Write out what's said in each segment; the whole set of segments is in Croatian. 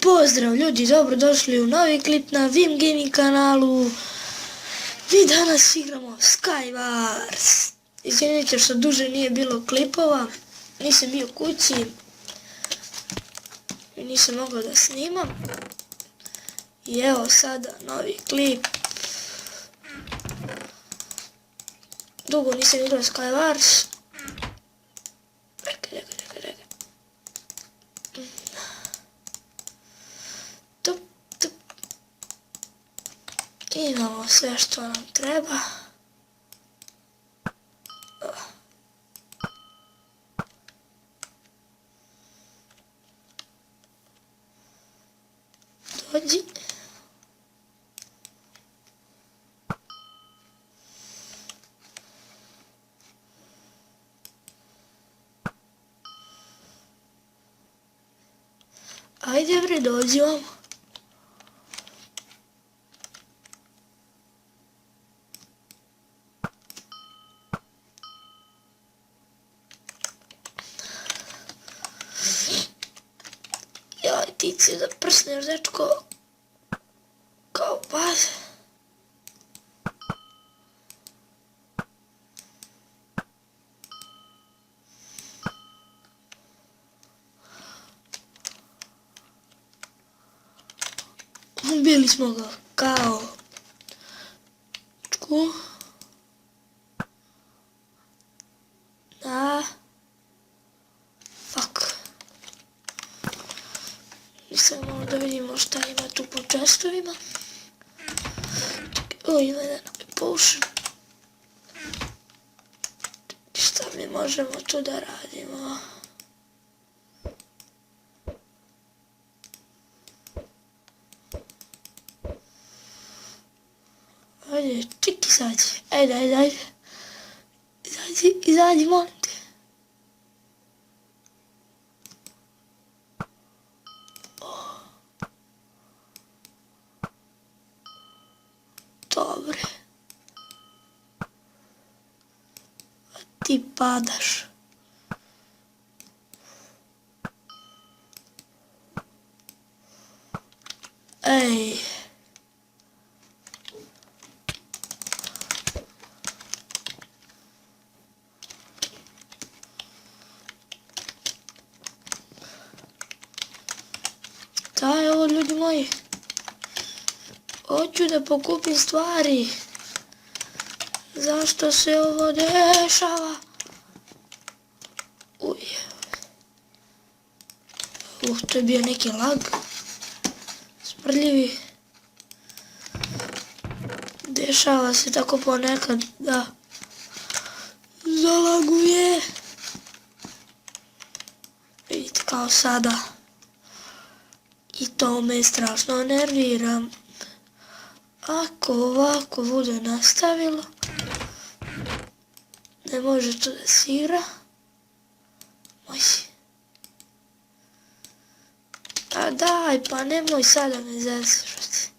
Pozdrav ljudi, dobro došli u novi klip na Vim Gaming kanalu. Vi danas igramo Skywars. Izvinite što duže nije bilo klipova, nisam bio kući i nisam mogao da snimam. I evo sada novi klip. Dugo nisam igrao Skywars. Rekaj. Imamo sve što nam treba. Dođi. Ajde bre, dođi vam. Joj, ti si da prsneš, dečko, kao pas. Ubili smo ga kao čku. Da. Fuck. Nisam malo da vidimo šta ima tu po čestovima. O, ima jedan potion. Šta mi možemo tu da radimo? Ajde, ček, izađi. Ajde. Izađi, molim te. Dobre. A ti padaš. Ej. Šta je ovo, ljudi moji? Hoću da pokupim stvari. Zašto se ovo dešava? Uj. To je bio neki lag. Smrdljivi. Dešava se tako ponekad da zalaguje. Vidite kao sada. I to me strašno nervira. Ako ovako bude nastavilo, ne može to da se igra. Moj si. A daj, pa nemoj sada me zesrati.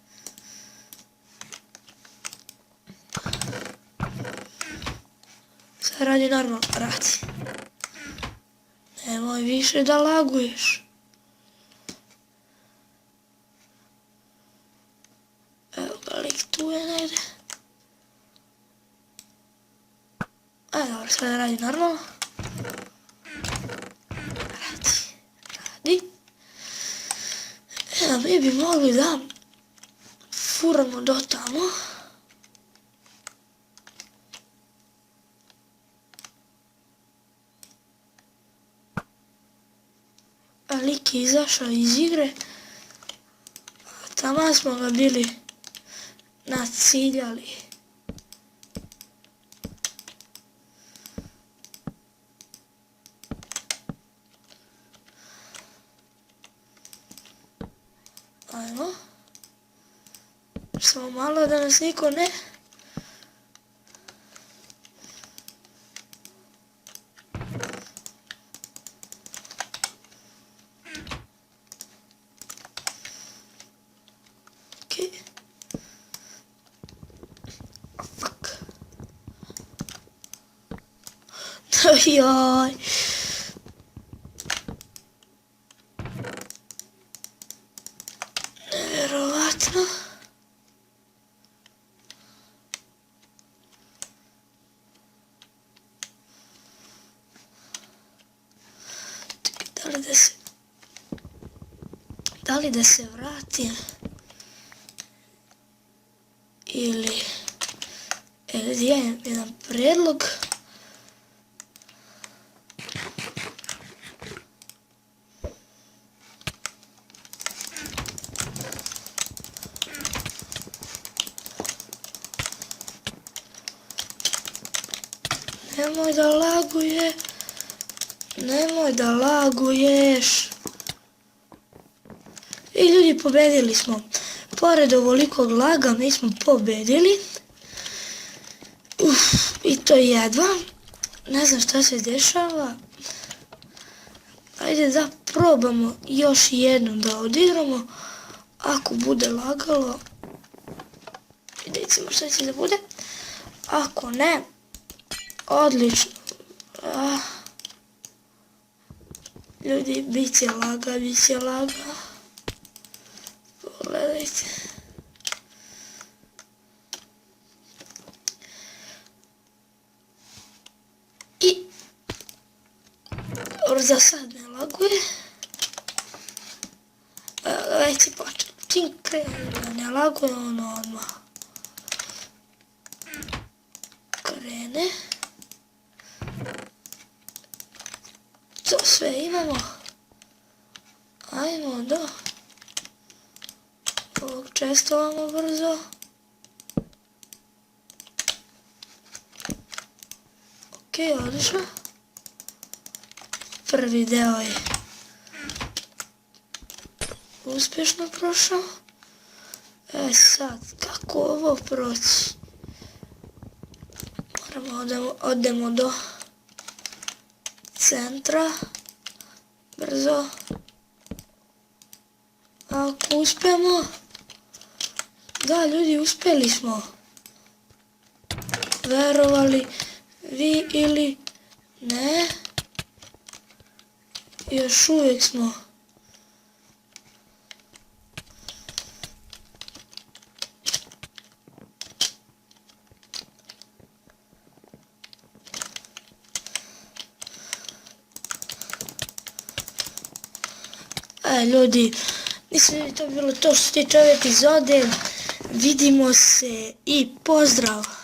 Sad radi normalno, radi. Nemoj više da laguješ. Tu je negdje. Dobro, sada radi normalno. Radi. Mi bi mogli da furamo do tamo. Lik je izašao iz igre. Tamo smo ga bili naciljali. Ajmo. Samo malo da nas niko ne... odlično. Da li da se vratim ili ja imam jedan predlog. Nemoj da laguje. Nemoj da laguješ. I ljudi, pobedili smo. Pored ovolikog laga mi smo pobedili. I to jedva. Ne znam šta se dešava. Ajde da probamo još jednom da odigramo. Ako bude lagalo, vidjet ćemo šta će da bude. Ako ne, odlično. Ljudi, bit će laga, bit će laga. Pogledajte. I za sad ne laguje. Već je počelo. Čim krene da ne laguje, ono odmah krene. To sve imamo. Ajmo do ovog čestovamo brzo. Ok, odlično. Prvi deo je uspješno prošao. Sad, kako ovo proći? Moramo odemo do centra. Brzo. Ako uspijemo. Da, ljudi, uspjeli smo. Verovali vi ili ne. Još uvijek smo. Ljudi, mislim da je to bilo to što se tiče ove epizode. Vidimo se i pozdrav!